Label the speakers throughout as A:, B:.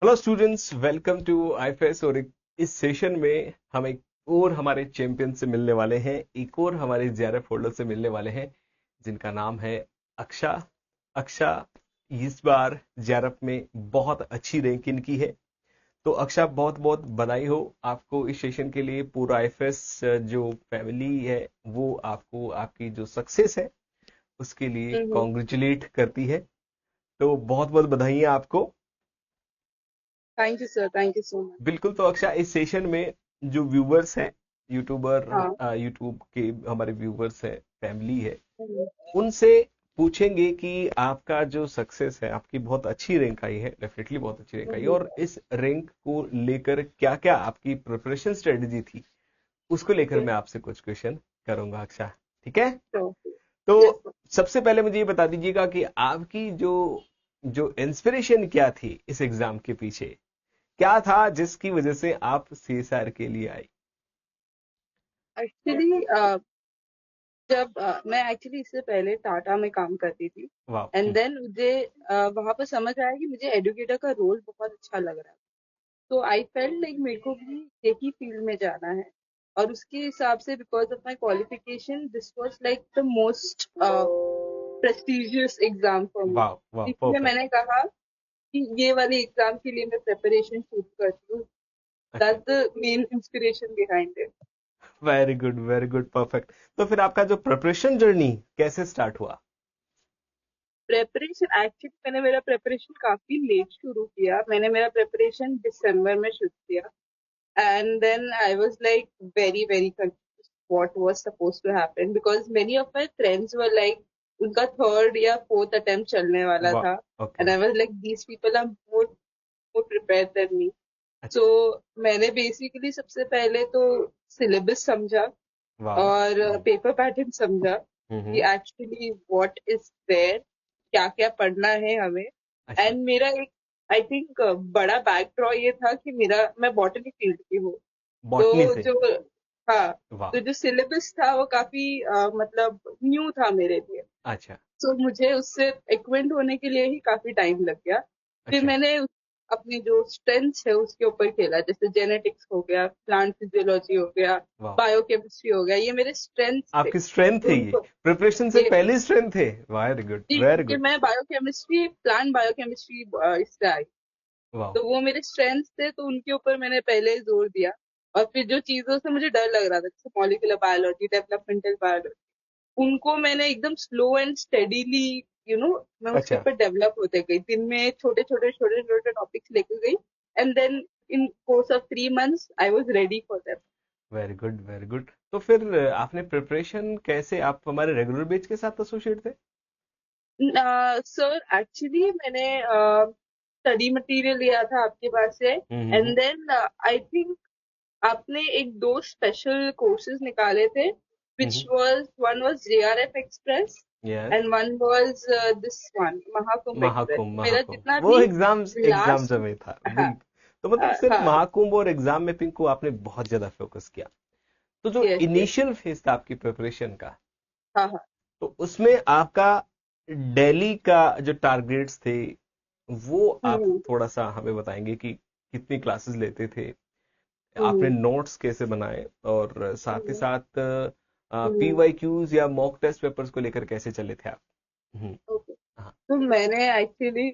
A: Hello students, welcome to IFS. और इस session में हम एक और हमारे चैंपियन से मिलने वाले हैं, एक और हमारे जेआरएफ होल्डर से मिलने वाले हैं जिनका नाम है अक्षा। अक्षा इस बार जेआरएफ में बहुत अच्छी रैंक इनकी है। तो अक्षा, बहुत बहुत बधाई हो आपको इस सेशन के लिए। पूरा आईएफएस जो फैमिली है वो आपको आपकी जो सक्सेस है उसके लिए
B: हम्म।
A: कॉन्ग्रेचुलेट करती है। तो बहुत बहुत बधाई आपको।
B: Thank you sir, thank you so much.
A: बिल्कुल। तो अक्षा, इस सेशन में जो व्यूवर्स हैं, यूट्यूबर
B: हाँ।
A: यूट्यूब के हमारे व्यूवर्स हैं, फैमिली है,
B: हम्म।
A: उनसे पूछेंगे कि आपका जो सक्सेस है, आपकी बहुत अच्छी रैंक आई है, डेफिनेटली बहुत अच्छी रैंक आई है,
B: हम्म।
A: और इस रैंक को लेकर क्या क्या आपकी प्रिपरेशन स्ट्रेटेजी थी, उसको लेकर मैं आपसे कुछ क्वेश्चन करूंगा अक्षा। ठीक है?
B: तो
A: तो
B: यस सर।
A: सबसे पहले मुझे ये बता दीजिएगा कि आपकी जो जो इंस्पिरेशन क्या थी इस एग्जाम के पीछे, क्या था जिसकी वजह से आप सीएसआर के लिए आई?
B: एक्चुअली जब मैं एक्चुअली इससे पहले टाटा में काम करती थी।
A: वाह।
B: एंड देन मुझे वहां पर समझ आया कि मुझे एडुकेटर का रोल बहुत अच्छा लग रहा है। तो आई फेल्ट लाइक मेरे को भी यही फील्ड में जाना है। और उसके हिसाब से because of my qualification this was like the most prestigious exam for me.
A: वाह वाह,
B: इसलिए
A: परफेक्ट।
B: मैंने कहा कि ये वाले एग्जाम के लिए मैं प्रिपरेशन शुरू करती हूँ।
A: अच्छा।
B: That's the main inspiration behind it.
A: Very good, very good, perfect. तो फिर आपका जो प्रिपरेशन जर्नी कैसे स्टार्ट हुआ?
B: प्रेपरेशन एक्चुअली मैंने मेरा प्रेपरेशन काफी लेट शुरू किया। मैंने मेरा प्रेपरेशन दिसंबर में शुरू किया। And then I was like very very confuse what was suppose to happen because many of my friends were like उनका थर्ड या फोर्थ अटेम्प्ट चलने वाला
A: वाह।
B: था। And
A: okay.
B: I was like these people are more prepared than me. So
A: अच्छा।
B: मैंने basically सबसे पहले तो सिलेबस समझा
A: वाह।
B: और पेपर पैटर्न समझा कि
A: हम्म।
B: एक्चुअली व्हाट इज देयर, क्या क्या पढ़ना है हमें।
A: अच्छा।
B: एंड मेरा एक आई थिंक बड़ा बैकड्रॉ ये था कि मेरा मैं बॉटनी फील्ड की हूँ।
A: बॉटनी
B: तो
A: से।
B: जो हाँ,
A: वाह।
B: तो जो सिलेबस था वो काफी मतलब न्यू था मेरे लिए।
A: अच्छा।
B: तो मुझे उससे एक्वेंट होने के लिए ही काफी टाइम लग गया। फिर
A: अच्छा।
B: मैंने अपनी जो स्ट्रेंथ्स है उसके ऊपर खेला, जैसे जेनेटिक्स हो गया, प्लांट फिजियोलॉजी हो गया,
A: वाह।
B: बायोकेमिस्ट्री हो गया, ये मेरे स्ट्रेंथ्स थे।
A: आपकी स्ट्रेंथ
B: तो
A: है ये,
B: उनको
A: प्रिपरेशन से
B: ये
A: पहली स्ट्रेंथ है। वेरी गुड,
B: जी,
A: वेरी
B: क्योंकि
A: गुड।
B: मैं बायोकेमिस्ट्री प्लांट बायोकेमिस्ट्री इससे आई।
A: वाह।
B: तो वो मेरे स्ट्रेंथ्स थे, तो उनके ऊपर मैंने पहले जोर दिया। और फिर जो चीजों से मुझे डर लग रहा था, जैसे मॉलिक्यूलर बायोलॉजी, डेवलपमेंटल बायोलॉजी, उनको मैंने एकदम स्लो एंड स्टेडीली मैं उसके
A: अच्छा।
B: ऊपर डेवलप होते गई। दिन में छोटे छोटे छोटे छोटे टॉपिक्स लेके गई। And then in course of 3 months I was ready for that.
A: Very good, very good. तो फिर आपने प्रिपरेशन कैसे, आप हमारे रेगुलर बैच के साथ एसोसिएट थे?
B: सर एक्चुअली मैंने स्टडी मटेरियल लिया था आपके पास से। And
A: hmm.
B: Then I think आपने एक दो स्पेशल कोर्सेज निकाले थे, which
A: hmm.
B: was one was JRF Express
A: yes.
B: and one was this one Mahakumbh Express।
A: Mahakumbh,
B: मेरा
A: महाकुंभ
B: जितना
A: वो
B: भी
A: एग्जाम्स एग्जाम
B: लास्ट,
A: में था,
B: हाँ
A: बिल्कुल। तो मतलब सिर्फ
B: हाँ,
A: महाकुंभ और एग्जाम में पिंक को आपने बहुत ज्यादा फोकस किया। तो जो
B: यस यस,
A: इनिशियल फेज था आपकी प्रिपरेशन का,
B: हाँ हाँ।
A: तो उसमें आपका डेली का जो टारगेट्स थे, वो आप
B: हम्म।
A: थोड़ा सा हमें बताएंगे कि कितनी क्लासेस लेते थे, आपने
B: हम्म।
A: नोट्स कैसे बनाए, और साथ ही
B: हम्म।
A: साथ पी
B: हम्म।
A: वाई क्यूज या मॉक टेस्ट पेपर्स को लेकर कैसे चले थे आप? हम्म।
B: ओके।
A: हाँ।
B: तो मैंने actually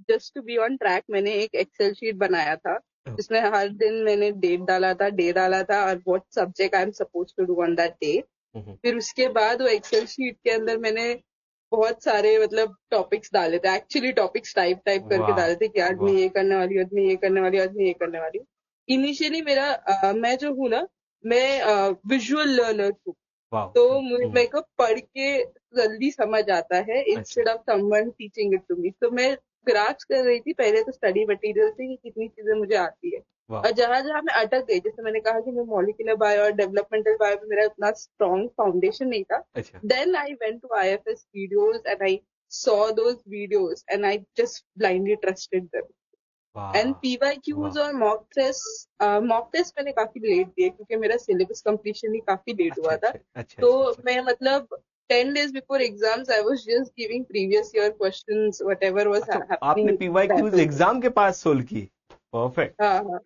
B: just to be on track मैंने एक एक्सेल शीट बनाया था, जिसमें हर दिन मैंने डेट डाला था, डे डाला था, और what subject I am suppose to do on that day.
A: Hmm.
B: फिर उसके बाद वो एक्सेल शीट के अंदर मैंने बहुत सारे मतलब टॉपिक्स डाले थे, एक्चुअली टॉपिक्स टाइप टाइप करके
A: वाह
B: डाले थे कि आज मैं
A: वाह।
B: ये करने वाली हूँ, आज मैं ये करने वाली हूँ, आज मैं ये करने वाली हूँ। इनिशियली मेरा मैं जो हूँ ना, मैं विजुअल लर्नर हूँ।
A: वाह।
B: तो मेरे को पढ़ के जल्दी समझ आता है
A: अच्छा।
B: Instead of someone teaching it to me. तो मैं ग्रास्प कर रही थी पहले तो स्टडी मटेरियल से कि कितनी चीजें मुझे आती है।
A: वाह।
B: और जहां जहां मैं अटक गई, जैसे मैंने कहा कि मैं मॉलिक्यूलर बायो और डेवलपमेंटल बायो में मेरा उतना स्ट्रॉन्ग फाउंडेशन नहीं था।
A: अच्छा।
B: Then I went to IFS videos and I saw those videos and I just blindly trusted them. And
A: वाह
B: PYQs
A: वाह।
B: और मॉक टेस्ट मैंने काफी लेट दिए क्योंकि मेरा सिलेबस कंप्लीशन ही काफी लेट
A: अच्छा
B: हुआ था।
A: अच्छा अच्छा
B: तो
A: अच्छा अच्छा।
B: मैं मतलब 10 days before exams, I was just giving previous year questions, whatever was
A: अच्छा, आपने
B: happening that
A: PYQs
B: day.
A: Exam के पास सोल्व की? परफेक्ट।
B: हाँ हाँ।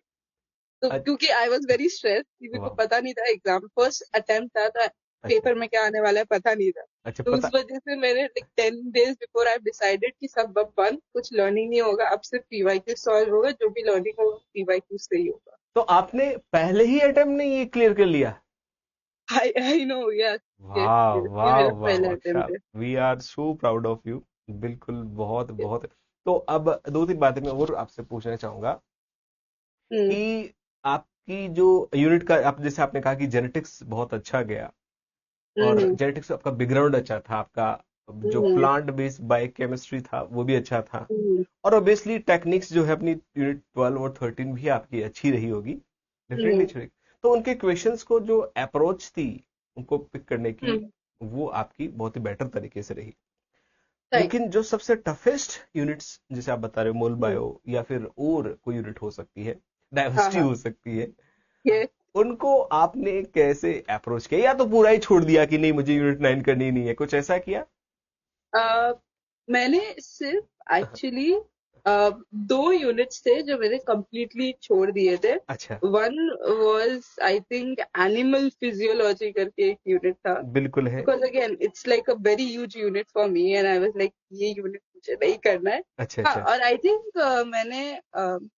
B: तो क्योंकि आई वॉज वेरी स्ट्रेस, मेरे को
A: वाह।
B: पता नहीं था, एग्जाम फर्स्ट अटेम्प्ट था, तो
A: अच्छा
B: पेपर में क्या आने वाला है पता नहीं था।
A: अच्छा,
B: तो उस
A: पता।
B: वजह से मैंने 10 days बिफोर आई डिसाइडेड कि सब अब बंद, कुछ लर्निंग नहीं होगा, अब सिर्फ पीवाईक्यू सॉल्व होगा, जो भी लर्निंग होगा पीवाईक्यू से ही होगा।
A: तो आपने पहले ही अटेम्प्ट में ये क्लियर कर लिया?
B: आई नो, यस यस
A: वाह
B: यस, ये
A: वाह
B: मेरा
A: वाह,
B: पहला
A: अक्षा,
B: अटेम्प्ट है।
A: We are so proud of you. बिल्कुल, बहुत बहुत। तो अब दो तीन बातें मैं और आपसे पूछना चाहूंगा
B: हम्म
A: कि आपकी जो यूनिट का, आप जैसे आपने कहा कि जेनेटिक्स बहुत अच्छा गया, और
B: हम्म
A: जेनेटिक्स आपका बैकग्राउंड अच्छा था, आपका जो
B: हम्म
A: प्लांट बेस्ड बायोकेमिस्ट्री था वो भी अच्छा था,
B: हम्म
A: और ऑब्वियसली टेक्निक्स जो है अपनी यूनिट 12 और 13 भी आपकी अच्छी रही होगी, डेफिनेटली
B: हम्म
A: अच्छी रही। तो उनके क्वेश्चंस को जो अप्रोच थी उनको पिक करने की,
B: हम्म
A: वो आपकी बहुत ही बेटर तरीके से रही।
B: राइट।
A: लेकिन जो सबसे टफेस्ट यूनिट्स जैसे आप बता रहे हो, मोल
B: हम्म
A: बायो या फिर और कोई यूनिट हो सकती है,
B: हाँ
A: डायवर्सिटी
B: हाँ।
A: हो सकती है,
B: ये
A: उनको आपने कैसे अप्रोच किया, या तो पूरा ही छोड़ दिया कि नहीं मुझे यूनिट 9 करनी नहीं है, कुछ ऐसा किया?
B: अ, मैंने सिर्फ एक्चुअली दो यूनिट्स थे जो मैंने completely छोड़ दिए थे।
A: अच्छा।
B: One was I think animal physiology करके एक यूनिट था,
A: बिल्कुल है।
B: Because again it's like a very huge unit for me and I was like ये यूनिट मुझे नहीं करना है।
A: अच्छा
B: हाँ,
A: अच्छा।
B: और आई थिंक मैंने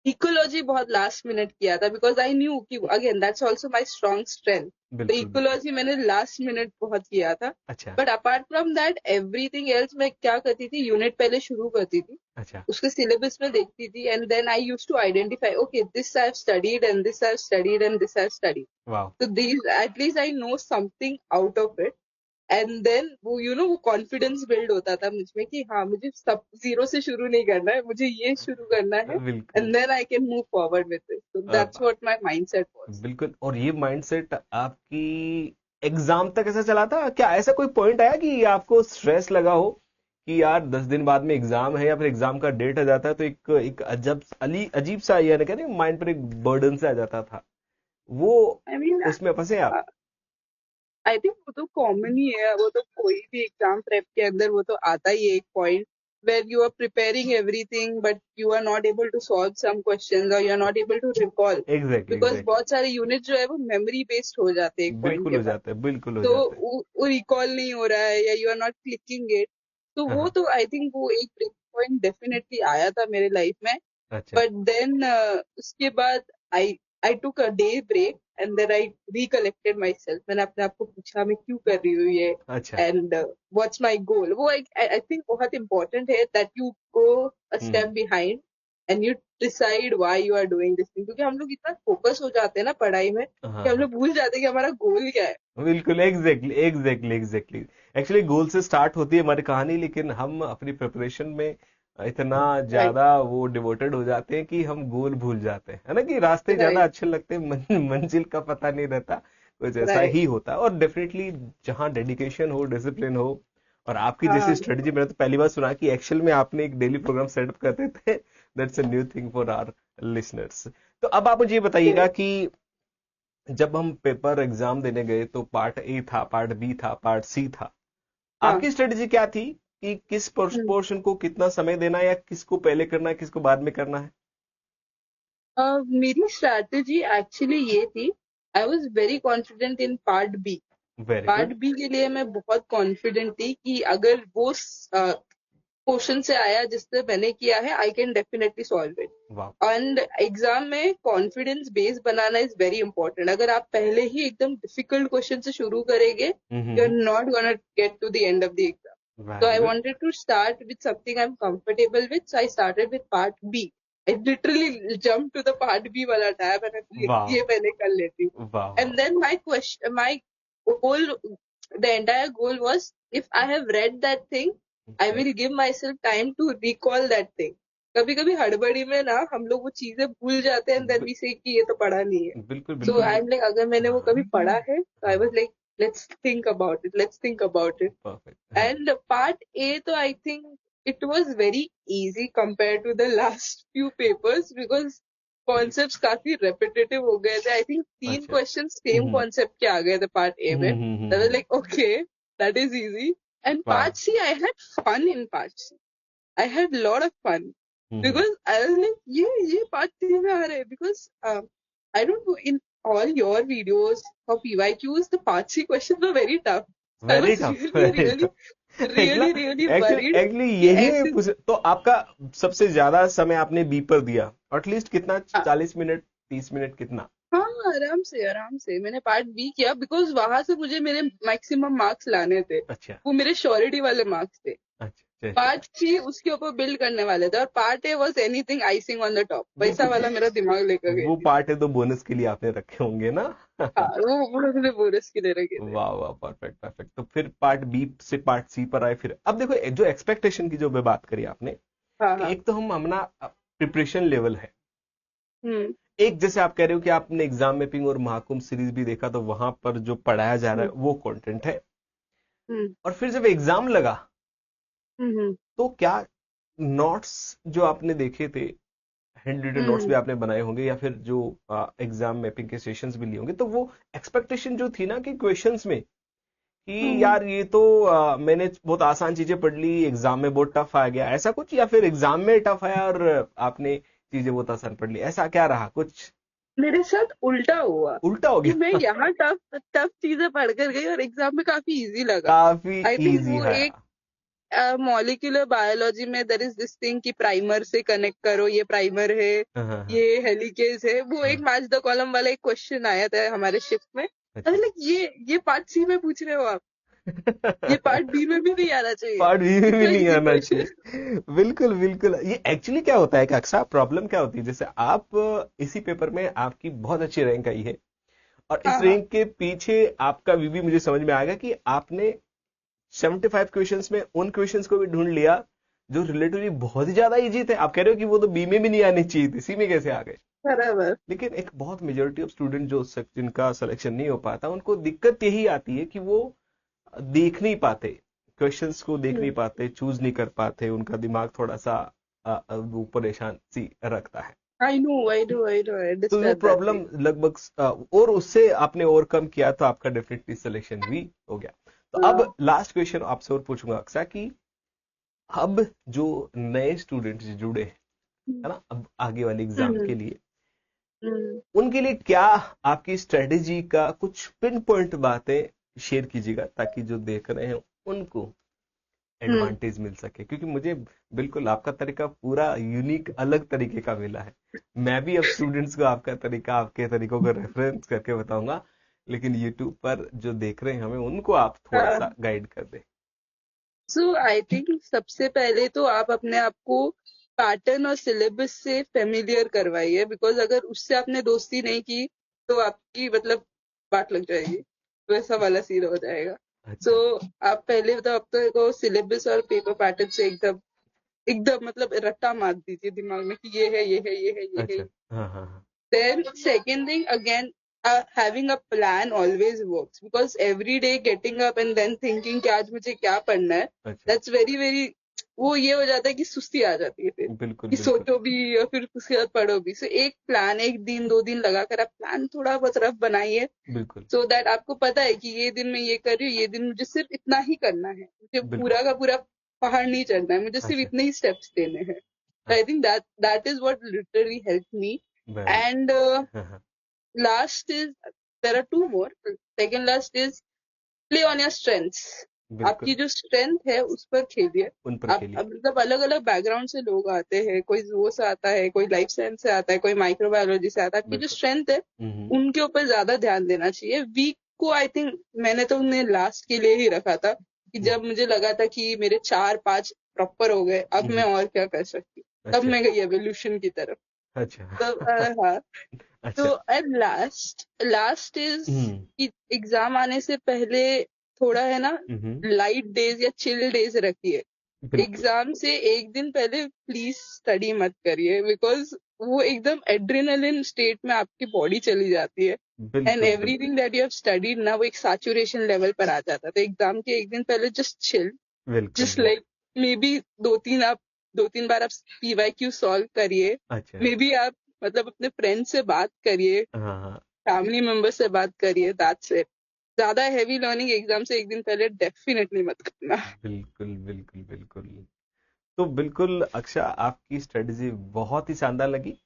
B: इकोलॉजी बहुत लास्ट मिनट किया था, बिकॉज आई न्यू कि again that's also my strong strength. तो
A: बिल्कुल बिल्कुल।
B: इकोलॉजी मैंने लास्ट मिनट बहुत किया था।
A: अच्छा
B: but apart from that everything else मैं क्या करती थी, यूनिट पहले शुरू करती थी,
A: अच्छा।
B: उसके सिलेबस में देखती थी, and then I used to identify, okay this I have studied and this I have studied and this I have studied.
A: वाह।
B: तो these at least I know something out of it, and then वो वो confidence build होता था मुझ में कि हाँ, मुझे सब जीरो से शुरू नहीं करना है, मुझे ये शुरू करना है,
A: बिल्कुल।
B: And then I can move forward with this. So that's
A: वाह,
B: व्हाट माय माइंडसेट वाज।
A: बिल्कुल। और ये माइंडसेट आपकी एग्जाम तक ऐसा चला था क्या? ऐसा कोई पॉइंट आया कि आपको स्ट्रेस लगा हो कि यार 10 दिन बाद में एग्जाम है, या फिर एग्जाम का डेट आ जाता है तो एक एक अजीब सा, यानी कहते माइंड पर एक बर्डन सा आ जाता था, वो
B: आई मीन,
A: उसमें फंसे आप?
B: आई थिंक वो तो कॉमन ही है, वो तो कोई भी एग्जाम प्रेप के अंदर वो तो आता ही है एक point where you are preparing everything but you are not able to solve some questions और you are not able to recall,
A: exactly
B: because
A: exactly.
B: बहुत सारे यूनिट जो है वो मेमोरी बेस्ड हो जाते हैं एक पॉइंट
A: बिल्कुल
B: के
A: हो
B: बाद।
A: जाता है, बिल्कुल हो
B: तो
A: जाता है।
B: वो रिकॉल नहीं हो रहा है या you are not clicking it. तो
A: हाँ
B: वो
A: हाँ।
B: तो आई थिंक वो एक ब्रेक पॉइंट डेफिनेटली आया था मेरे लाइफ में।
A: अच्छा
B: बट देन उसके बाद I I took a day break and then I recollected myself. मैंने अपने आप को पूछा मैं क्यों कर रही हूँ ये,
A: अच्छा।
B: And what's my goal. वो आई थिंक बहुत इंपॉर्टेंट है that you go a step
A: hmm.
B: Behind and you decide why you are doing this thing, क्योंकि हम लोग इतना फोकस हो जाते हैं ना पढ़ाई में
A: हाँ
B: कि हम
A: हाँ।
B: लोग भूल जाते हैं कि हमारा गोल क्या है।
A: बिल्कुल, एग्जैक्टली एग्जैक्टली एग्जैक्टली। एक्चुअली गोल से स्टार्ट होती है हमारी कहानी, लेकिन हम अपनी प्रिपरेशन में इतना
B: राइट
A: ज्यादा वो डिवोटेड हो जाते हैं कि हम गोल भूल जाते हैं, है ना, कि रास्ते ज्यादा
B: राइट
A: अच्छे लगते हैं, मंजिल का पता नहीं रहता। कुछ ऐसा
B: राइट।
A: ही होता है। और डेफिनेटली जहाँ डेडिकेशन हो, डिसिप्लिन हो, और आपकी जैसी
B: हाँ
A: स्ट्रेटजी, मैंने तो पहली बार सुना कि एक्चुअल में आपने एक डेली प्रोग्राम सेटअप करते थे। That's a new thing for our listeners. तो अब आप मुझे ये बताइएगा कि जब हम पेपर एग्जाम देने गए तो पार्ट ए था, पार्ट बी था, पार्ट सी था,
B: हाँ।
A: आपकी स्ट्रेटजी क्या थी कि किस
B: हम्म।
A: पोर्शन को कितना समय देना है, या किसको पहले करना है, किसको बाद में करना है?
B: मेरी स्ट्रैटेजी एक्चुअली ये थी, I was very confident in part B.
A: Very
B: part
A: good.
B: B के लिए मैं बहुत कॉन्फिडेंट थी कि अगर वो क्वेश्चन से आया जिससे मैंने किया है, I can definitely solve it.
A: वाह।
B: एंड एग्जाम में confidence base banana is very important. अगर आप पहले ही एकदम डिफिकल्ट क्वेश्चन से शुरू करेंगे, you are not gonna get to the end of the exam. So
A: very
B: I
A: good.
B: wanted to start with something I'm comfortable with. So I started with part B. I literally jumped to the part B wala tab and I'm like,
A: वाह
B: ये पहले कर लेती हूँ.
A: वाह वाह।
B: And then my whole, the entire goal was, if I have read that thing, I
A: अच्छा।
B: will give myself time to recall that thing. कभी कभी हड़बड़ी में ना हम लोग वो चीजें भूल जाते हैं, देन
A: बि-
B: वी से कि ये तो पढ़ा नहीं है।
A: बिल्कुल
B: So
A: बिल्कुल।
B: I'm like, अगर मैंने वो कभी पढ़ा है, तो I
A: हाँ।
B: was like, let's think about it, let's think about it.
A: Perfect. हाँ।
B: And part A, तो I think it was very easy compared to the last few papers because concepts काफी repetitive हो गए थे. I think तीन
A: अच्छा।
B: questions same
A: हम्म
B: concept के आ गए थे part A में.
A: हम्म हम्म
B: I was
A: hmm
B: like, okay. that is easy. And
A: वाह।
B: part C, I had fun in part C. I had a lot of fun
A: hmm.
B: because I was like, ये part C में आ रहे हैं because I don't know, in all your videos for PYQs, the part C questions were very tough. So I
A: very
B: was
A: tough,
B: really,
A: very
B: really,
A: tough.
B: really, really
A: actually
B: worried
A: actually
B: कि
A: यही मैं
B: ऐसे।
A: पूछ, तो आपका सबसे ज्यादा समय आपने बी पर दिया, एटलीस्ट कितना,
B: हाँ
A: 40 मिनट, 30 मिनट, कितना?
B: हाँ, आराम से मैंने पार्ट बी किया बिकॉज वहां से मुझे मेरे मैक्सिमम मार्क्स लाने थे।
A: अच्छा
B: वो मेरे श्योरिटी वाले मार्क्स थे।
A: अच्छा अच्छा।
B: पार्ट थ्री उसके ऊपर बिल्ड करने वाले थे और part A was anything icing on the top, वैसा वाला मेरा दिमाग लेकर गई
A: वो
B: थी।
A: पार्ट है तो बोनस के लिए आपने रखे होंगे ना?
B: हाँ, वो मैंने बोनस के लिए रखे थे।
A: वाह वाह, परफेक्ट परफेक्ट। तो फिर पार्ट बी से पार्ट सी पर आए। फिर अब देखो, जो एक्सपेक्टेशन की जो भी बात करी आपने,
B: हाँ
A: कि
B: हाँ।
A: एक तो हम अपना प्रिपरेशन लेवल है,
B: हम्म
A: एक जैसे आप कह रहे हो कि आपने एग्जाम मैपिंग और महाकुंभ सीरीज भी देखा, तो वहां पर जो पढ़ाया जा रहा
B: हम्म
A: है वो कंटेंट है।
B: हम्म
A: और फिर जब एग्जाम लगा,
B: हम्म
A: तो क्या नोट्स जो आपने देखे थे, हैंड रिटन नोट्स भी
B: हम्म
A: आपने बनाए होंगे, या फिर जो एग्जाम मैपिंग के सेशंस भी लिए होंगे, तो वो एक्सपेक्टेशन जो थी ना कि क्वेश्चंस में, कि
B: हम्म
A: यार ये तो मैंने बहुत आसान चीजें पढ़ ली, एग्जाम में बहुत टफ आ गया, ऐसा कुछ, या फिर एग्जाम में टफ आया और आपने चीजें बहुत आसान पढ़ ली, ऐसा क्या रहा कुछ?
B: मेरे साथ उल्टा हुआ
A: उल्टा हो
B: कि मैं
A: गया?
B: यहाँ टफ टफ चीजें पढ़ कर गई और एग्जाम में काफी इजी लगा।
A: काफी
B: आई थिंक
A: इजी
B: वो
A: है।
B: एक मॉलिक्यूलर बायोलॉजी में देयर इज दिस थिंग कि प्राइमर से कनेक्ट करो, ये प्राइमर है,
A: हाँ हाँ हाँ
B: ये हेलिकेज है। वो एक
A: हाँ।
B: मैच द कॉलम वाला एक क्वेश्चन आया था हमारे शिफ्ट में।
A: अच्छा।
B: अरे लाइक ये पार्ट सी में पूछ रहे हो आप, ये पार्ट बी में भी नहीं आना चाहिए,
A: पार्ट बी में भी
B: इतना
A: नहीं
B: इजी
A: आना
B: क्वेश्चन।
A: चाहिए। बिल्कुल बिल्कुल। ये एक्चुअली क्या होता है कि अक्सर प्रॉब्लम क्या होती है, जैसे आप इसी पेपर में आपकी बहुत अच्छी रैंक आई है, और इस
B: हाँ हाँ
A: रैंक के पीछे आपका वीवी मुझे समझ में आएगा कि आपने 75 क्वेश्चंस में उन क्वेश्चंस को भी ढूंढ लिया जो रिलेटिवली बहुत ही ज्यादा इजी थे। आप कह रहे हो कि वो तो बी में भी नहीं आने चाहिए थे, सी में कैसे आ गए?
B: बराबर।
A: लेकिन एक बहुत मेजोरिटी ऑफ स्टूडेंट जो जिनका सिलेक्शन नहीं हो पाता, उनको दिक्कत यही आती है कि वो देख नहीं पाते, क्वेश्चंस को देख नहीं पाते, चूज नहीं कर पाते, उनका दिमाग थोड़ा सा वो परेशान सी रखता है।
B: आई नो आई
A: तो वो
B: अंडरस्टैंड दैट
A: प्रॉब्लम
B: थिंग।
A: लगभग और उससे आपने ओवरकम किया, तो आपका डेफिनेटली सिलेक्शन भी हो गया। तो अब लास्ट क्वेश्चन आपसे और पूछूंगा अक्सा, कि अब जो नए स्टूडेंट्स जुड़े हैं, है ना, अब आगे वाले एग्जाम के लिए, उनके लिए क्या आपकी स्ट्रेटेजी का कुछ पिन पॉइंट बातें शेयर कीजिएगा, ताकि जो देख रहे हैं उनको एडवांटेज मिल सके, क्योंकि मुझे बिल्कुल आपका तरीका पूरा यूनिक अलग तरीके का मिला है। मैं भी अब स्टूडेंट्स को आपका तरीका, आपके तरीकों को रेफरेंस करके बताऊंगा, लेकिन यूट्यूब पर जो देख रहे हैं हमें, उनको आप थोड़ा सा गाइड कर दें।
B: सो आई थिंक सबसे पहले तो आप अपने आप को पैटर्न और सिलेबस से फेमिलियर करवाइए, बिकॉज अगर उससे आपने दोस्ती नहीं की तो आपकी मतलब बात लग जाएगी, वैसा वाला सीन हो जाएगा। सो
A: अच्छा
B: आप पहले तो अब तो को सिलेबस और पेपर पैटर्न से एकदम एकदम मतलब रट्टा मार दीजिए दिमाग में कि ये है ये है ये है ये है।
A: अच्छा। हाँ हाँ हाँ।
B: Then second thing again, having a plan always works because every day getting up and then thinking कि आज मुझे क्या पढ़ना है,
A: अच्छा।
B: that's very very, वो ये हो जाता है कि सुस्ती आ जाती है फिर
A: बिल्कुल
B: कि
A: बिल्कुल
B: सोचो भी और फिर उसके बाद पढ़ो भी। सो एक प्लान, एक दिन दो दिन लगाकर आप प्लान थोड़ा बहुत रफ बनाइए,
A: बिल्कुल
B: सो दैट आपको पता है कि ये दिन मैं ये कर रही हूँ, ये दिन मुझे सिर्फ इतना ही करना है, मुझे
A: बिल्कुल।
B: पूरा का पूरा पहाड़ नहीं चढ़ना है, मुझे सिर्फ
A: अच्छा
B: इतने ही स्टेप्स देने हैं। आई
A: अच्छा।
B: Think that is what literally help me.
A: Very.
B: And
A: हाँ हाँ।
B: last is, there are two more. Second last is play on your strengths. आपकी
A: बिल्कुल।
B: जो स्ट्रेंथ है उस पर खेलिए।
A: उन पर
B: आप
A: खेलिए।
B: अब मतलब अलग अलग बैकग्राउंड से लोग आते हैं, कोई वो से आता है, कोई लाइफ साइंस से आता है, कोई माइक्रोबायोलॉजी से आता है। आपकी जो
A: बिल्कुल।
B: स्ट्रेंथ है
A: हम्म।
B: उनके ऊपर ज्यादा ध्यान देना चाहिए। वीक को आई थिंक मैंने तो उन्हें लास्ट के लिए ही रखा था कि
A: हम्म।
B: जब मुझे लगा था कि मेरे 4-5 प्रॉपर हो गए, अब मैं
A: हम्म।
B: और क्या कर सकती हूँ, तब
A: अच्छा
B: मैं गई एवोल्यूशन की तरफ। तो
A: अच्छा।
B: हाँ। तो
A: अच्छा।
B: एंड लास्ट लास्ट इज
A: हम्म
B: कि एग्जाम आने से पहले थोड़ा है ना
A: हम्म।
B: लाइट डेज या चिल डेज रखिए।
A: बिल्कुल
B: एग्जाम से एक दिन पहले प्लीज स्टडी मत करिए, बिकॉज वो एकदम एड्रेनलिन स्टेट में आपकी बॉडी चली जाती है एंड
A: बिल्कुल बिल्कुल
B: everything that you have studied ना वो एक सैचुरेशन लेवल पर आ जाता है। तो एग्जाम के एक दिन पहले जस्ट चिल,
A: बिल्कुल
B: जस्ट
A: बिल्कुल।
B: लाइक मे बी दो तीन बार आप पीवाईक्यू सॉल्व करिए।
A: अच्छा।
B: मे बी आप मतलब अपने फ्रेंड से बात करिए,
A: हाँ हाँ।
B: फैमिली मेंबर से बात करिए, दैट्स इट। ज्यादा हैवी लर्निंग एग्जाम से एक दिन पहले डेफिनेटली मत करना।
A: बिल्कुल बिल्कुल बिल्कुल। तो बिल्कुल अक्षा, आपकी स्ट्रेटजी बहुत ही शानदार लगी।